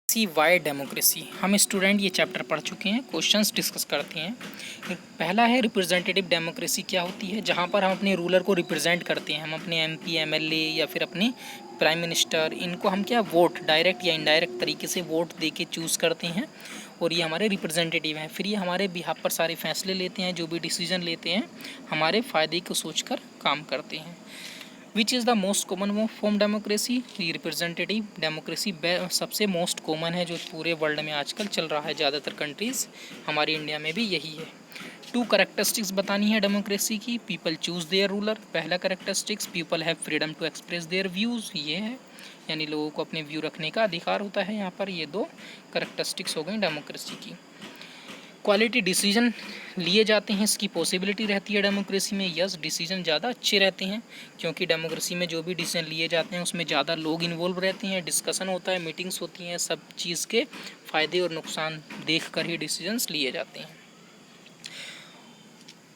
C why democracy. हम student ये chapter पढ़ चुके हैं, क्वेश्चंस डिस्कस करते हैं। पहला है रिप्रेजेंटेटिव डेमोक्रेसी क्या होती है, जहाँ पर हम अपने रूलर को रिप्रेजेंट करते हैं। हम अपने एमपी, एमएलए या फिर अपने प्राइम मिनिस्टर, इनको हम क्या वोट डायरेक्ट या इनडायरेक्ट तरीके से वोट दे के चूज़ करते हैं और ये हमारे रिप्रेजेंटेटिव हैं। फिर ये हमारे बिहाफ पर सारे फैसले लेते हैं, जो भी डिसीजन लेते हैं हमारे फ़ायदे को सोचकर काम करते हैं। Which is the most common form democracy? Representative democracy सबसे मोस्ट कॉमन है, जो पूरे वर्ल्ड में आजकल चल रहा है, ज़्यादातर कंट्रीज़, हमारी इंडिया में भी यही है। टू करेक्टरिस्टिक्स बतानी है डेमोक्रेसी की। पीपल चूज़ देयर रूलर, पहला characteristics. People have freedom to express their views, ये है, यानी लोगों को अपने व्यू रखने का अधिकार होता है। यहाँ पर ये दो करेक्टरिस्टिक्स हो गई डेमोक्रेसी की। क्वालिटी डिसीजन लिए जाते हैं, इसकी पॉसिबिलिटी रहती है डेमोक्रेसी में। यस, डिसीजन ज़्यादा अच्छे रहते हैं, क्योंकि डेमोक्रेसी में जो भी डिसीजन लिए जाते हैं उसमें ज़्यादा लोग इन्वॉल्व रहते हैं, डिस्कशन होता है, मीटिंग्स होती हैं, सब चीज़ के फ़ायदे और नुकसान देख कर ही डिसीजंस लिए जाते हैं।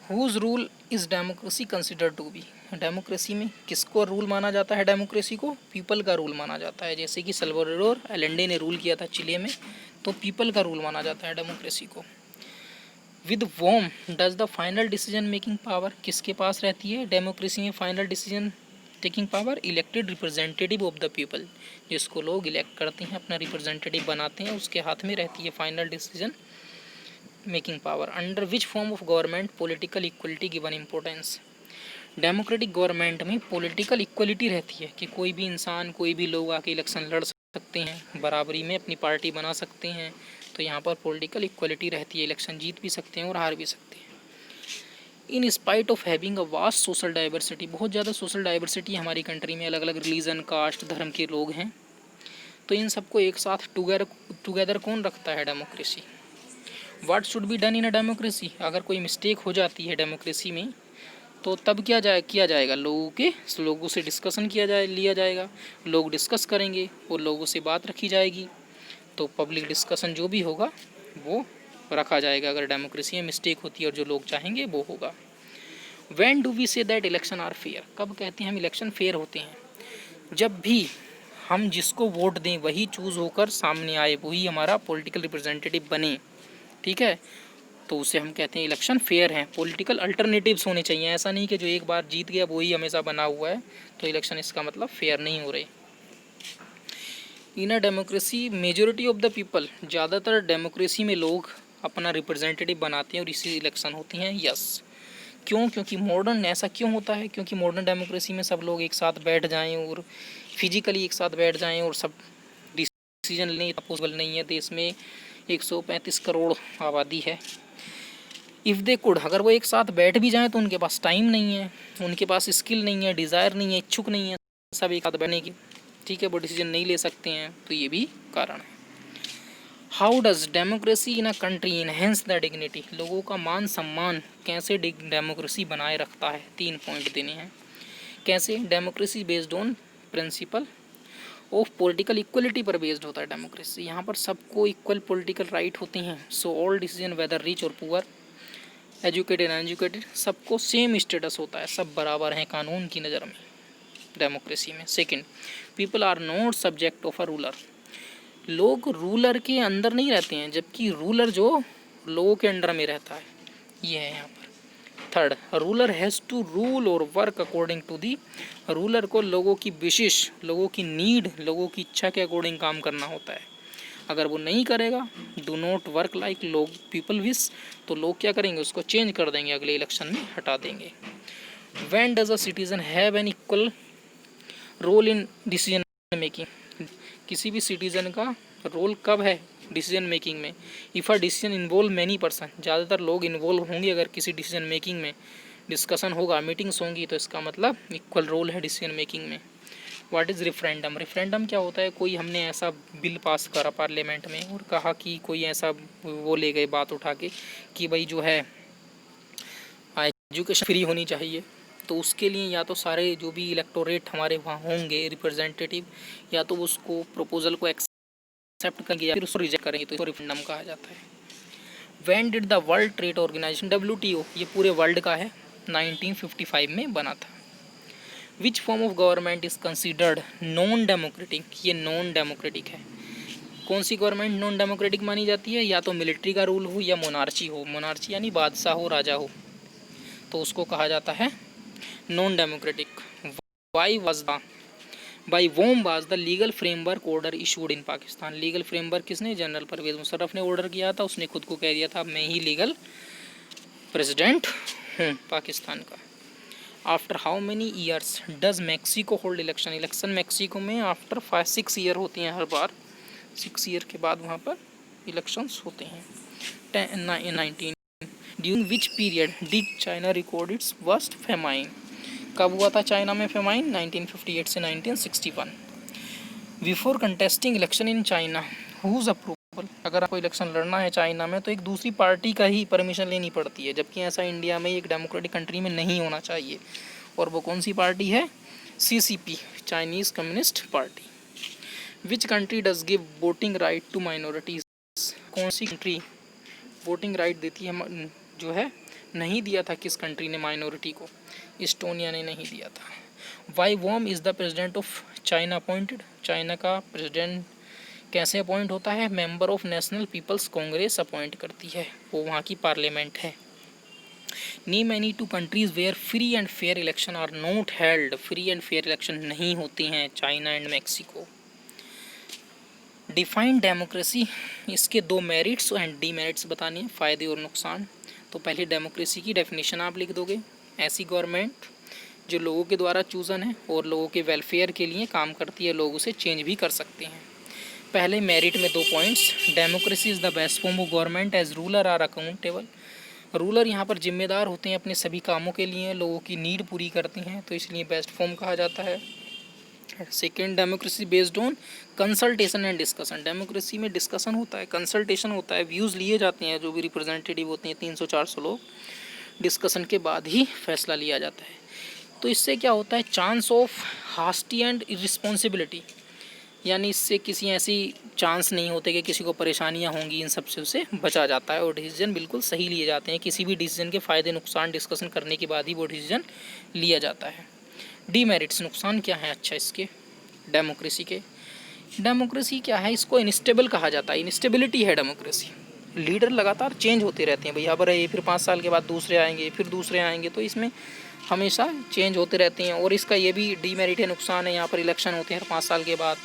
Whose rule is democracy consider to be? Democracy में किसको रूल माना जाता है? डेमोक्रेसी को पीपल का रूल माना जाता है। जैसे कि सल्वाडोर अलेंडे ने रूल किया था चिले में, तो पीपल का रूल माना जाता है डेमोक्रेसी को। With whom does the final decision making power? किसके पास रहती है डेमोक्रेसी में final decision taking power? Elected representative of the people, जिसको लोग इलेक्ट करते हैं, अपना रिप्रेजेंटेटिव बनाते हैं, उसके हाथ में रहती है final decision making power. Under which form of government political equality given importance? Democratic government में पॉलिटिकल इक्वलिटी रहती है कि कोई भी इंसान, कोई भी लोग आके इलेक्शन लड़ सकते हैं, बराबरी में अपनी पार्टी बना सकते हैं, तो यहाँ पर पॉलिटिकल इक्वलिटी रहती है, इलेक्शन जीत भी सकते हैं और हार भी सकते हैं। In spite of having a vast social diversity, बहुत ज़्यादा सोशल डाइवर्सिटी हमारी कंट्री में, अलग अलग रिलीजन, कास्ट, धर्म के लोग हैं, तो इन सबको एक साथ टुगेदर कौन रखता है? Democracy. What should be done in a democracy? अगर कोई मिस्टेक हो जाती है डेमोक्रेसी में, तो तब किया जाएगा? लोगों से डिस्कशन लिया जाएगा, लोग डिस्कस करेंगे और लोगों से बात रखी जाएगी, तो पब्लिक डिस्कशन जो भी होगा वो रखा जाएगा। अगर डेमोक्रेसी में मिस्टेक होती है और जो लोग चाहेंगे वो होगा। When do we say that election are fair? कब कहते हैं हम इलेक्शन फेयर होते हैं? जब भी हम जिसको वोट दें वही चूज़ होकर सामने आए, वही हमारा पॉलिटिकल रिप्रेजेंटेटिव बने, ठीक है, तो उसे हम कहते हैं इलेक्शन फेयर है। पॉलिटिकल अल्टरनेटिव्स होने चाहिए, ऐसा नहीं कि जो एक बार जीत गया वही हमेशा बना हुआ है, तो इलेक्शन इसका मतलब फेयर नहीं हो रही। In a democracy majority of the people, ज़्यादातर डेमोक्रेसी में लोग अपना रिप्रेजेंटेटिव बनाते हैं और इसी इलेक्शन होती हैं। यस, क्यों? क्योंकि मॉडर्न, ऐसा क्यों होता है? क्योंकि मॉडर्न डेमोक्रेसी में सब लोग एक साथ बैठ जाएं और फिजिकली एक साथ बैठ जाएं और सब डिसीजन लें, पॉसिबल नहीं है। देश में 135 करोड़ आबादी है। इफ़ दे कुड, अगर वो एक साथ बैठ भी जाएं तो उनके पास टाइम नहीं है, उनके पास स्किल नहीं है, डिज़ायर नहीं है, इच्छुक नहीं है सब एक साथ बैठने की, ठीक है, वो डिसीजन नहीं ले सकते हैं, तो ये भी कारण है। How does democracy in a country enhance the dignity? लोगों का मान सम्मान कैसे डेमोक्रेसी बनाए रखता है? 3 पॉइंट देने हैं। कैसे? Democracy based on principle of political equality पर बेस्ड होता है डेमोक्रेसी। यहाँ पर सबको इक्वल पॉलिटिकल राइट होते हैं। So all decision whether rich और पुअर, एजुकेटेड अनएजुकेटेड, सबको सेम स्टेटस होता है, सब बराबर हैं कानून की नज़र में डेमोक्रेसी में। Second, people are not subject of a ruler, लोग रूलर के अंदर नहीं रहते हैं, जबकि रूलर जो लोगों के अंडर में रहता है, ये है यहाँ पर। Third, ruler has to rule और work according to the, ruler को लोगों की विशेष, लोगों की नीड, लोगों की इच्छा के अकॉर्डिंग काम करना होता है। अगर वो नहीं करेगा, डू नॉट वर्क लाइक लोग पीपल विश, तो लोग क्या करेंगे? उसको चेंज कर देंगे, अगले इलेक्शन में हटा देंगे। When does a citizen have an equal role in decision making? किसी भी सिटीजन का रोल कब है डिसीजन मेकिंग में? If a decision involve many person, ज़्यादातर लोग इन्वॉल्व होंगे अगर किसी डिसीजन मेकिंग में, डिस्कशन होगा, मीटिंग्स होंगी, तो इसका मतलब इक्वल रोल है डिसीजन मेकिंग में। What is referendum? रेफरेंडम क्या होता है? कोई हमने ऐसा बिल पास करा पार्लियामेंट में और कहा कि कोई ऐसा वो ले गए बात उठा के कि भाई जो है एजुकेशन फ्री होनी चाहिए, तो उसके लिए या तो सारे जो भी इलेक्टोरेट हमारे वहाँ होंगे रिप्रेजेंटेटिव, या तो उसको प्रपोजल को एक्सेप्ट करेंगे या फिर उसको रिजेक्ट करेंगे, तो इसको रेफरेंडम कहा जाता है। When did the world trade organization, WTO, ये पूरे वर्ल्ड का है, 1955 में बना था। Which form of government is considered non democratic? ये नॉन डेमोक्रेटिक है। कौन सी गवर्नमेंट नॉन डेमोक्रेटिक मानी जाती है? या तो मिलिट्री का रूल हो या मोनार्ची हो, मोनार्ची यानी बादशाह हो, राजा हो, तो उसको कहा जाता है non democratic. By whom was the legal framework order issued in Pakistan. Legal framework किसने? जनरल परवेज मुशर्रफ ने ऑर्डर किया था। उसने खुद को कह दिया था मैं ही लीगल प्रेसिडेंट हूँ पाकिस्तान का। After how many years does Mexico hold election? Election Mexico में आफ्टर 5-6 ईयर होती हैं हर बार, 6 ईयर के बाद वहाँ पर इलेक्शंस होते हैं। 19 during which period did China record its worst famine? कब हुआ था चाइना में फेमाइन? 1958 से 1961। Before contesting election in China whose approval? अगर आपको इलेक्शन लड़ना है चाइना में तो एक दूसरी पार्टी का ही परमिशन लेनी पड़ती है, जबकि ऐसा इंडिया में एक डेमोक्रेटिक कंट्री में नहीं होना चाहिए। और वो कौन सी पार्टी है? CCP, Chinese communist party. Which country does give voting right to minorities? कौन सी कंट्री वोटिंग राइट देती है? जो है नहीं दिया था किस कंट्री ने माइनॉरिटी को? इस्टोनिया ने नहीं दिया था। By whom is the president of China appointed? China का प्रेसिडेंट कैसे अपॉइंट होता है? Member of national people's congress appoint करती है, वो वहाँ की पार्लियामेंट है। Name any 2 countries where free and fair election are not held? Free and fair election नहीं होती हैं China and Mexico. Define democracy, इसके 2 मेरिट्स एंड डीमेरिट्स बताने हैं, फ़ायदे और नुकसान। तो पहले डेमोक्रेसी की डेफिनेशन आप लिख दोगे, ऐसी गवर्नमेंट जो लोगों के द्वारा चूज़न है और लोगों के वेलफेयर के लिए काम करती है, लोग उसे चेंज भी कर सकते हैं। पहले मेरिट में 2 points, democracy is the best form of government as ruler are accountable. Ruler यहाँ पर जिम्मेदार होते हैं अपने सभी कामों के लिए, लोगों की नीड पूरी करते हैं, तो इसलिए बेस्ट फॉर्म कहा जाता है। Second, democracy based on consultation and discussion. Democracy में डिस्कशन होता है, कंसल्टेशन होता है, व्यूज़ लिए जाते हैं, जो भी रिप्रेजेंटेटिव होते हैं 300-400 लोग, डिस्कशन के बाद ही फैसला लिया जाता है। तो इससे क्या होता है? चांस ऑफ हास्टी एंड इरिस्पॉन्सिबिलिटी, यानी इससे किसी ऐसी चांस नहीं होते कि किसी को परेशानियां होंगी, इन सब से उसे बचा जाता है और डिसीजन बिल्कुल सही लिए जाते हैं। किसी भी डिसीजन के फ़ायदे नुकसान डिस्कशन करने के बाद ही वो डिसीजन लिया जाता है। डीमेरिट्स, नुकसान क्या है अच्छा इसके डेमोक्रेसी के? डेमोक्रेसी क्या है? इसको इनस्टेबल कहा जाता है, इनस्टेबिलिटी है डेमोक्रेसी। लीडर लगातार चेंज होते रहते हैं, भैया पर ये फिर 5 साल के बाद दूसरे आएंगे, फिर दूसरे आएंगे, तो इसमें हमेशा चेंज होते रहते हैं। और इसका ये भी डीमेरिट है, नुकसान है, यहाँ पर इलेक्शन होते हैं हर 5 साल के बाद,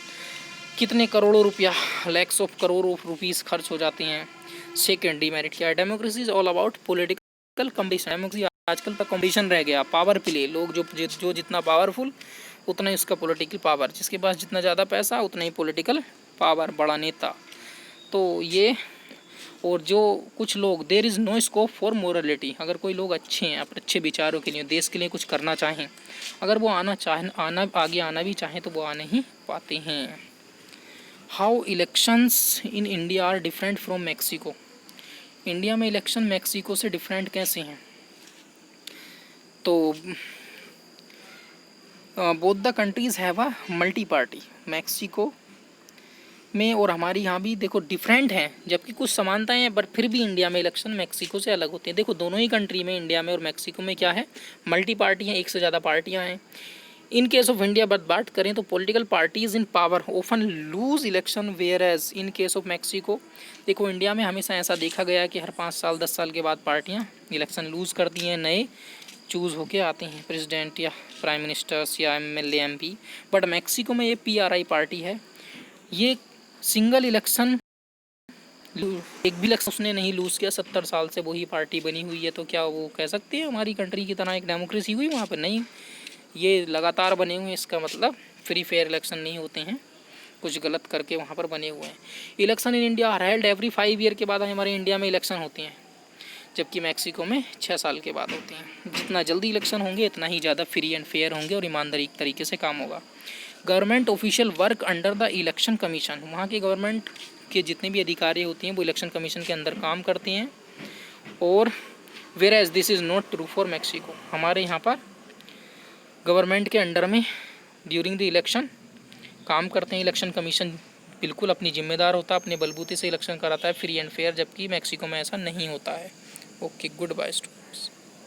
कितने करोड़ों रुपया, lakhs of crore of rupees खर्च हो जाते हैं। सेकेंड डीमेरिट क्या है? Democracy is all about political competition. Democracy आजकल का कंपटीशन रह गया, पावर प्ले, लोग जो जितना पावरफुल उतना ही उसका पॉलिटिकल पावर, जिसके पास जितना ज़्यादा पैसा उतना ही पॉलिटिकल पावर, बड़ा नेता। तो ये, और जो कुछ लोग, there is no scope for morality. अगर कोई लोग अच्छे हैं, अच्छे विचारों के लिए, देश के लिए कुछ करना चाहें, अगर वो आगे आना भी चाहें तो वो आ नहीं पाते हैं। How elections in India are different from Mexico? India में इलेक्शन मैक्सिको से डिफरेंट कैसे हैं? तो both the countries have a multi party. Mexico में और हमारी यहाँ भी देखो डिफरेंट हैं, जबकि कुछ समानताएं हैं, बट फिर भी इंडिया में इलेक्शन मैक्सिको से अलग होते हैं। देखो दोनों ही कंट्री में, इंडिया में और मैक्सिको में क्या है? मल्टी पार्टी हैं, एक से ज़्यादा पार्टियाँ हैं। इन केस ऑफ इंडिया बात करें तो political parties in power often lose election, whereas in case of Mexico, देखो इंडिया में हमेशा ऐसा देखा गया है कि हर 5 साल 10 साल के बाद पार्टियाँ इलेक्शन लूज़ करती हैं, नए चूज़ होके आते हैं प्रेसिडेंट या प्राइम मिनिस्टर्स या MLA MP। बट मैक्सिको में ये PRI पार्टी है, ये सिंगल इलेक्शन, एक भी इलेक्शन उसने नहीं लूज़ किया, 70 साल से वही पार्टी बनी हुई है। तो क्या वो कह सकते हैं हमारी कंट्री की तरह एक डेमोक्रेसी हुई वहाँ पर? नहीं, ये लगातार बने हुए हैं, इसका मतलब फ्री फेयर इलेक्शन नहीं होते हैं, कुछ गलत करके वहाँ पर बने हुए हैं। Election in India are held every 5 year के बाद हमारे इंडिया में इलेक्शन होते हैं, जबकि मैक्सिको में 6 साल के बाद होते हैं। जितना जल्दी इलेक्शन होंगे इतना ही ज़्यादा फ्री एंड फेयर होंगे और ईमानदारी तरीके से काम होगा। Government official work under the election commission, वहाँ के गवर्नमेंट के जितने भी अधिकारी होते हैं वो इलेक्शन कमीशन के अंदर काम करते हैं। और whereas this is not true for Mexico, हमारे यहाँ पर गवर्नमेंट के अंडर में ड्यूरिंग द इलेक्शन काम करते हैं। इलेक्शन कमीशन बिल्कुल अपनी जिम्मेदार होता है, अपने बलबूते से इलेक्शन कराता है फ्री एंड फेयर, जबकि मैक्सिको में ऐसा नहीं होता है। Okay, good bye.